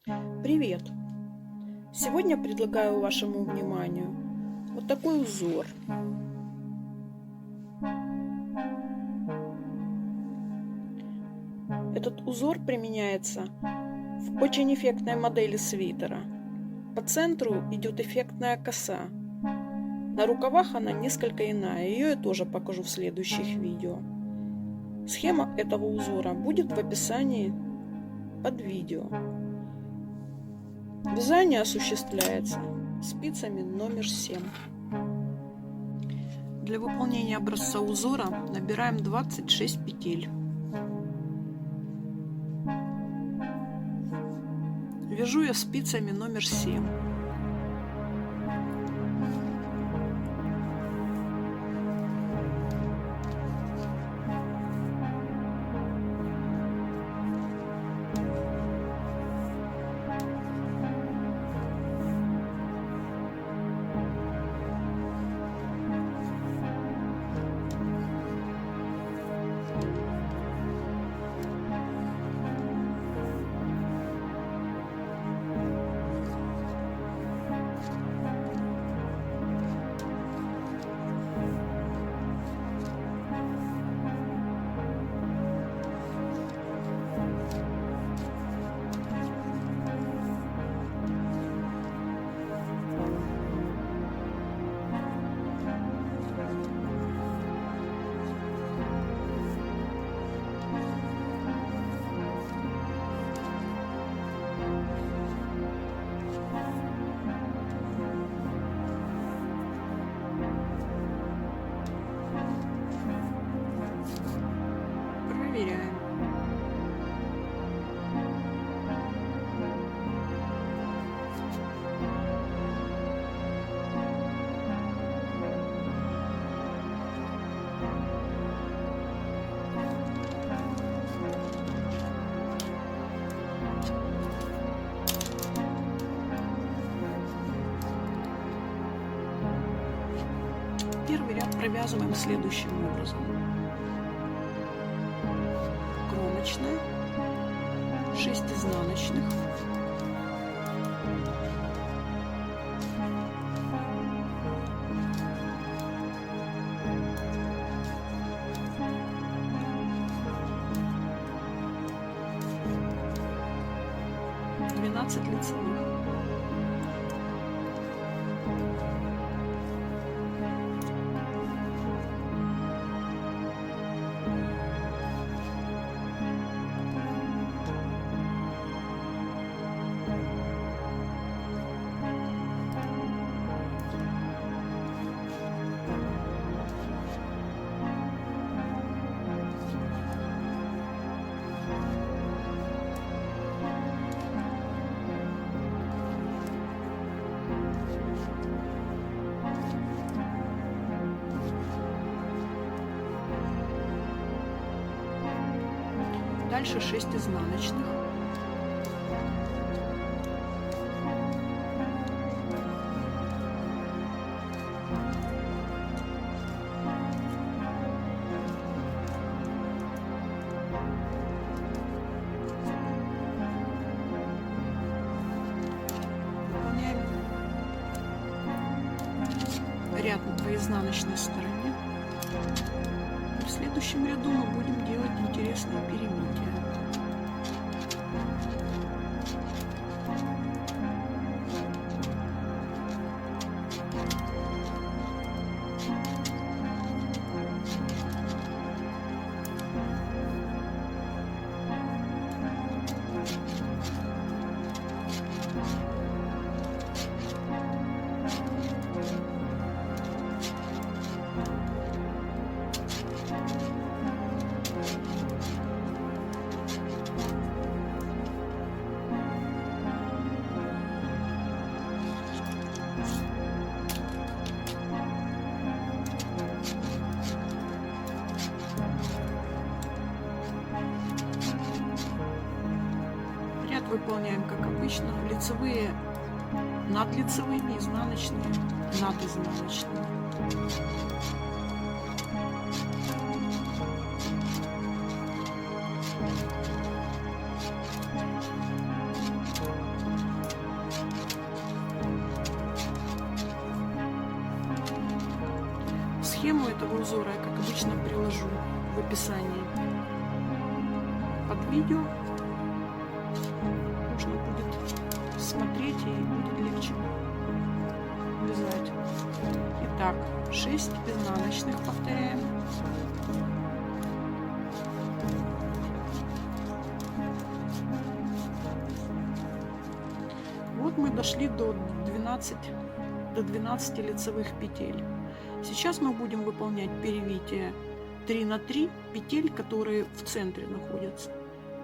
Привет! Сегодня предлагаю вашему вниманию вот такой узор. Этот узор применяется в очень эффектной модели свитера. По центру идет эффектная коса. На рукавах она несколько иная, ее я тоже покажу в следующих видео. Схема этого узора будет в описании под видео. Вязание осуществляется спицами номер 7. Для выполнения образца узора набираем 26 петель. Вяжу я спицами номер 7. Проверяем. Первый ряд провязываем следующим образом. Кромочная, 6 изнаночных, лицевых. Дальше 6 изнаночных. Выполняем ряд по изнаночной стороне. В следующем ряду мы будем делать интересные перемычки. Выполняем как обычно, лицевые над лицевыми, изнаночные над изнаночными. Схему этого узора я, как обычно, приложу в описании под видео. Можно будет смотреть и будет легче вязать. Итак, 6 изнаночных повторяем. Вот мы дошли до 12 лицевых петель. Сейчас мы будем выполнять перевитие 3 на 3 петель, которые в центре находятся.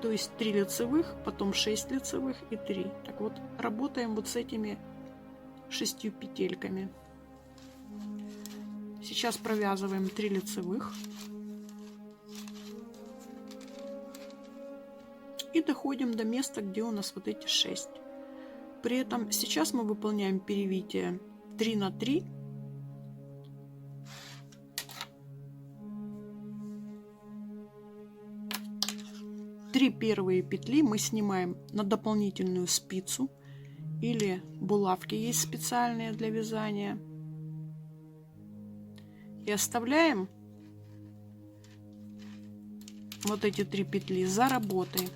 То есть 3 лицевых, потом 6 лицевых и 3. Так вот, работаем вот с этими 6 петельками. Сейчас провязываем 3 лицевых. И доходим до места, где у нас вот эти 6. При этом сейчас мы выполняем перевитие 3 на 3. Три первые петли мы снимаем на дополнительную спицу, или булавки есть специальные для вязания, и оставляем вот эти 3 петли за работой.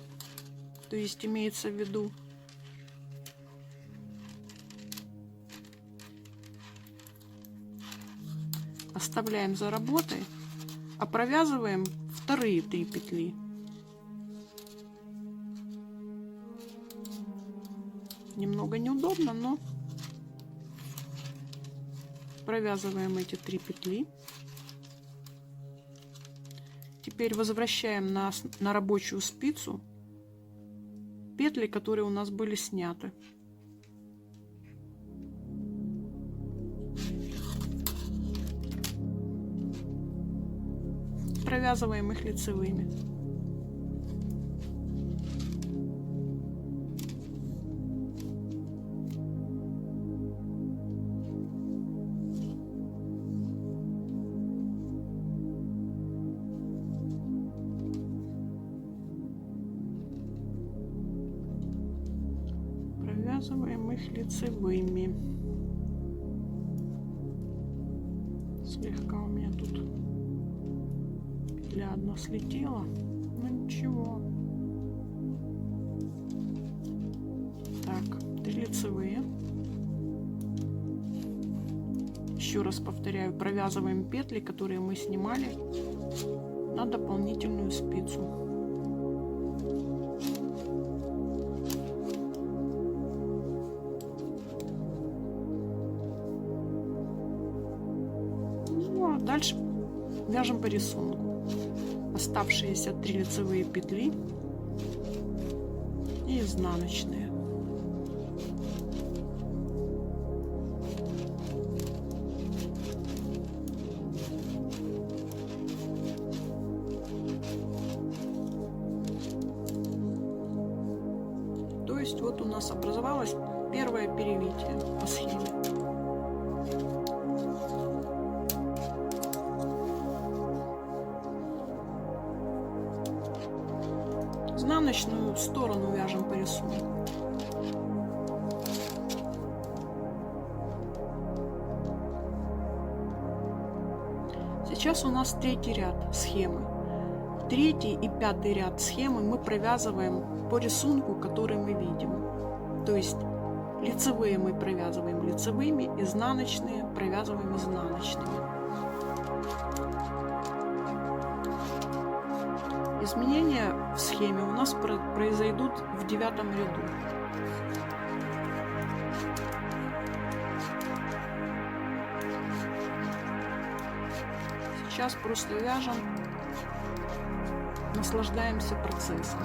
То есть имеется в виду, оставляем за работой, а провязываем вторые 3 петли. Немного неудобно, но провязываем эти 3 петли. Теперь возвращаем на рабочую спицу петли, которые у нас были сняты. Провязываем их лицевыми. Провязываем их лицевыми. Слегка у меня тут петля одна слетела, но ничего. Так, 3 лицевые. Еще раз повторяю, провязываем петли, которые мы снимали, на дополнительную спицу. Дальше вяжем по рисунку. Оставшиеся 3 лицевые петли и изнаночные. То есть вот у нас образовалось первое перевитие по схеме. Изнаночную сторону вяжем по рисунку. Сейчас у нас 3-й ряд схемы. 3-й и 5-й ряд схемы мы провязываем по рисунку, который мы видим. То есть лицевые мы провязываем лицевыми, изнаночные провязываем изнаночными. Изменения в схеме у нас произойдут в 9-м ряду. Сейчас просто вяжем, наслаждаемся процессом.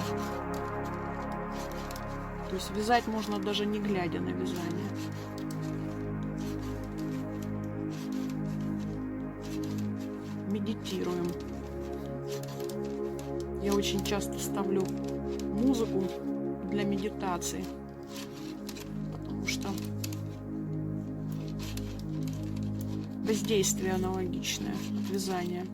То есть вязать можно даже не глядя на вязание. Медитируем. Я очень часто ставлю музыку для медитации, потому что воздействие аналогичное от вязания.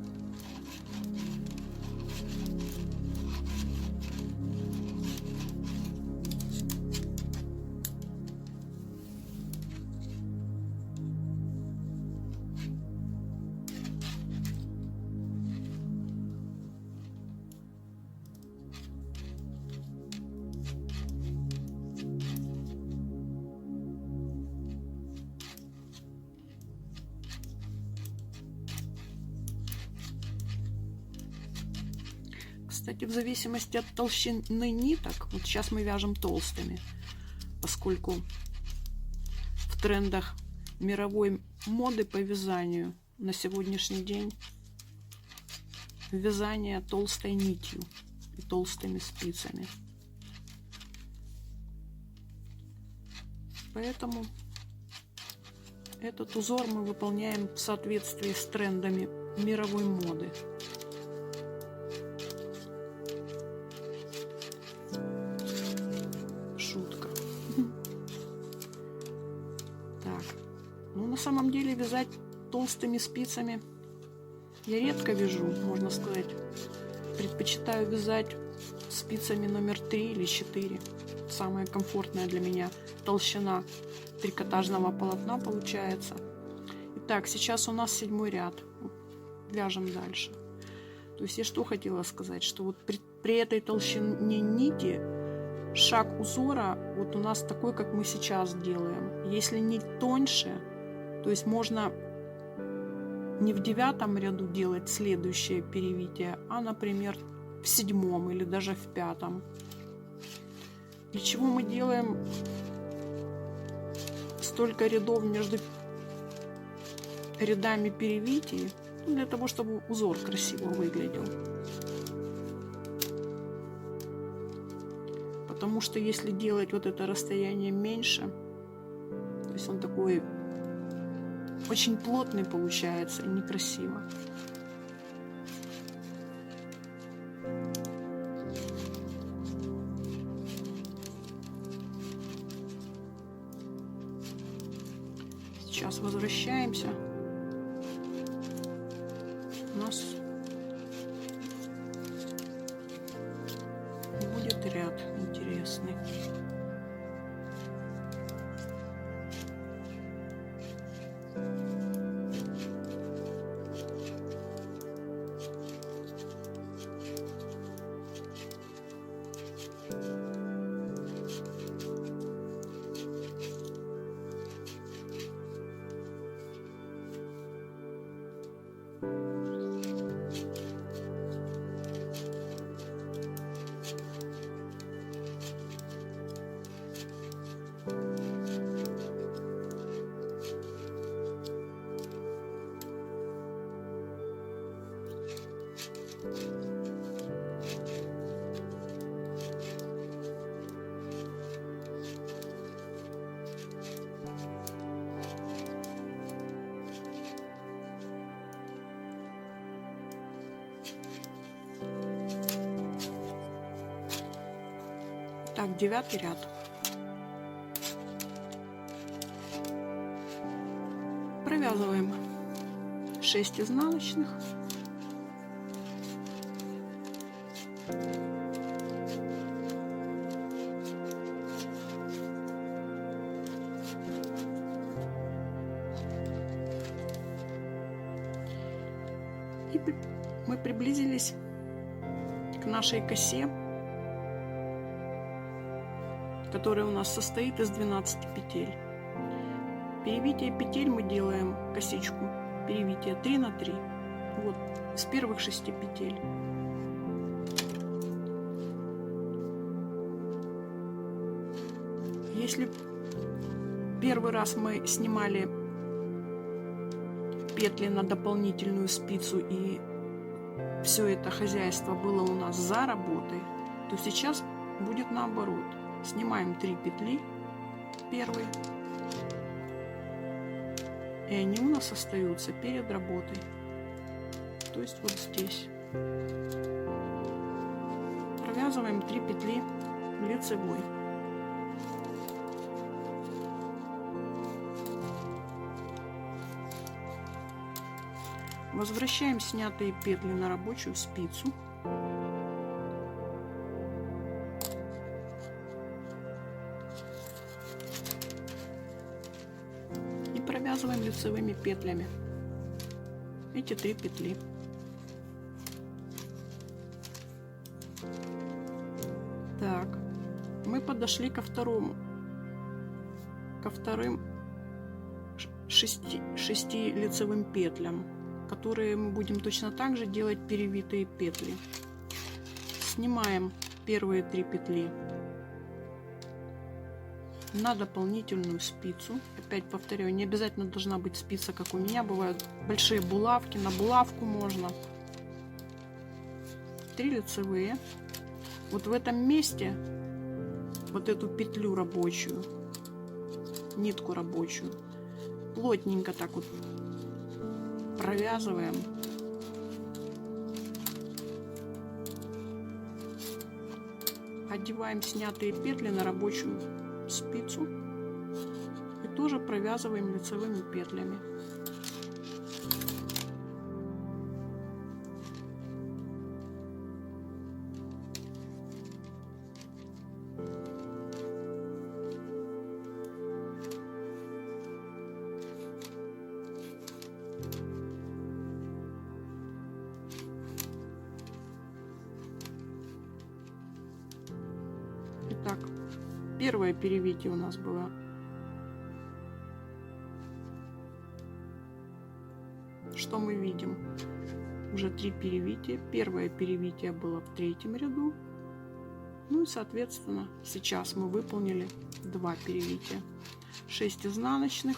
Кстати, в зависимости от толщины ниток, вот сейчас мы вяжем толстыми, поскольку в трендах мировой моды по вязанию на сегодняшний день вязание толстой нитью и толстыми спицами. Поэтому этот узор мы выполняем в соответствии с трендами мировой моды. Шутка. Так, ну на самом деле вязать толстыми спицами я редко вяжу, можно сказать. Предпочитаю вязать спицами номер 3 или 4. Самая комфортная для меня толщина трикотажного полотна получается. Итак, сейчас у нас 7-й ряд. Вяжем дальше. То есть я что хотела сказать, что вот при этой толщине нити шаг узора вот у нас такой, как мы сейчас делаем. Если нить тоньше, то есть можно не в 9 ряду делать следующее перевитие, а, например, в 7 или даже в 5. Для чего мы делаем столько рядов между рядами перевитий? Ну, для того, чтобы узор красиво выглядел. Потому что если делать вот это расстояние меньше, то есть он такой очень плотный получается и некрасиво. Сейчас возвращаемся. У нас будет ряд интересный. Так, 9-й ряд. Провязываем 6 изнаночных. И мы приблизились к нашей косе, которая у нас состоит из 12 петель. Перевитие петель мы делаем косичку перевития 3 на 3. Вот с первых 6 петель. Если первый раз мы снимали петли на дополнительную спицу и все это хозяйство было у нас за работой, то сейчас будет наоборот. Снимаем 3 петли первые, и они у нас остаются перед работой, то есть вот здесь. Провязываем 3 петли лицевой. Возвращаем снятые петли на рабочую спицу. И провязываем лицевыми петлями эти 3 петли. Так, мы подошли ко вторым 6 лицевым петлям, которые мы будем точно так же делать перевитые петли. Снимаем первые 3 петли на дополнительную спицу. Опять повторяю, не обязательно должна быть спица, как у меня. Бывают большие булавки, на булавку можно. 3 лицевые. Вот в этом месте вот эту петлю рабочую, нитку рабочую, плотненько так вот провязываем. Одеваем снятые петли на рабочую спицу и тоже провязываем лицевыми петлями. Итак, первое перевитие у нас было. Что мы видим? Уже 3 перевития. Первое перевитие было в 3-м ряду. Ну и, соответственно, сейчас мы выполнили 2 перевития. 6 изнаночных.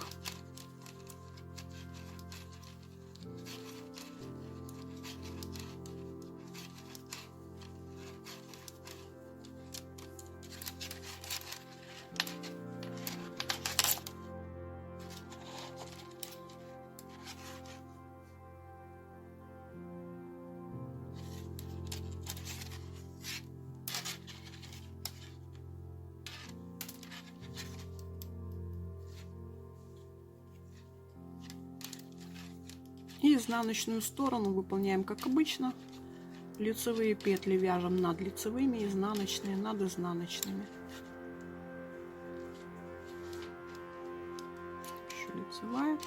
И изнаночную сторону выполняем как обычно. Лицевые петли вяжем над лицевыми, изнаночные над изнаночными. Еще лицевая.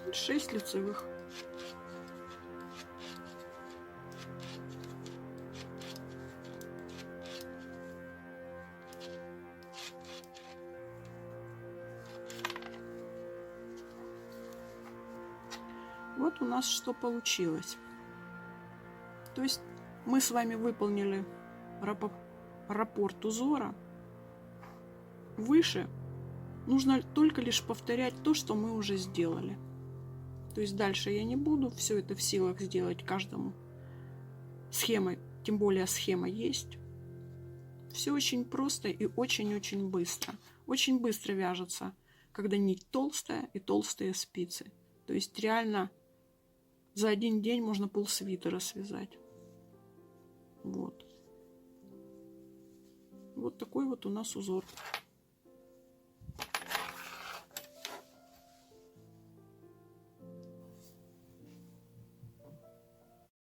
И 6 лицевых. Вот у нас что получилось. То есть мы с вами выполнили раппорт узора. Выше нужно только лишь повторять то, что мы уже сделали. То есть дальше я не буду, все это в силах сделать каждому. Схема, тем более схема есть. Все очень просто и очень-очень быстро. Очень быстро вяжется, когда нить толстая и толстые спицы. То есть реально за один день можно полсвитера связать. Вот. Вот такой вот у нас узор.